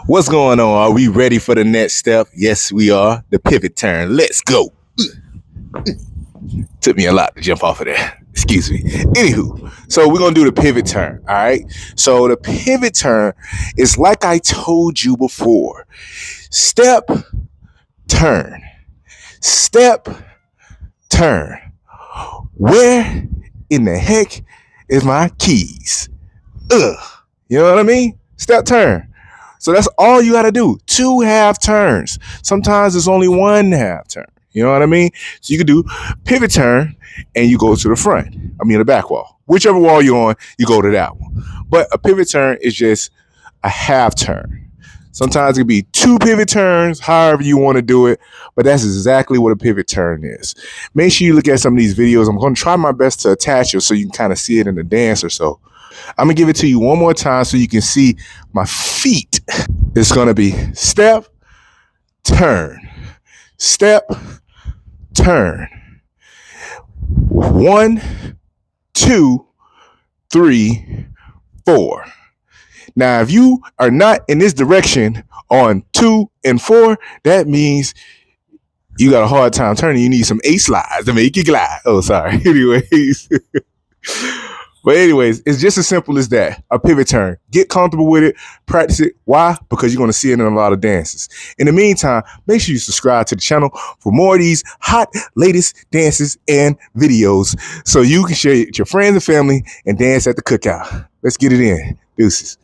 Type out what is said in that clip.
What's going on? Are we ready for the next step? Yes, we are. The pivot turn. Let's go. Took me a lot to jump off of there. Excuse me. Anywho, so we're going to do the pivot turn. All right. So the pivot turn is like I told you before. Step, turn. Step, turn. Where in the heck is my keys? Ugh. You know what I mean? Step, turn. So that's all you got to do. 2 half turns. Sometimes it's only 1 half turn. You know what I mean? So you can do pivot turn and you go to the front. I mean, the back wall. Whichever wall you're on, you go to that one. But a pivot turn is just a half turn. Sometimes it can be 2 pivot turns, however you want to do it. But that's exactly what a pivot turn is. Make sure you look at some of these videos. I'm going to try my best to attach it so you can kind of see it in the dance or so. I'm going to give it to you one more time so you can see my feet. It's going to be step, turn, step, turn. 1, 2, 3, 4. Now, if you are not in this direction on 2 and 4, that means you got a hard time turning. You need some A slides to make you glide. Oh, sorry. Anyways. But anyways, it's just as simple as that. A pivot turn. Get comfortable with it. Practice it. Why? Because you're going to see it in a lot of dances. In the meantime, make sure you subscribe to the channel for more of these hot, latest dances and videos so you can share it with your friends and family and dance at the cookout. Let's get it in. Deuces.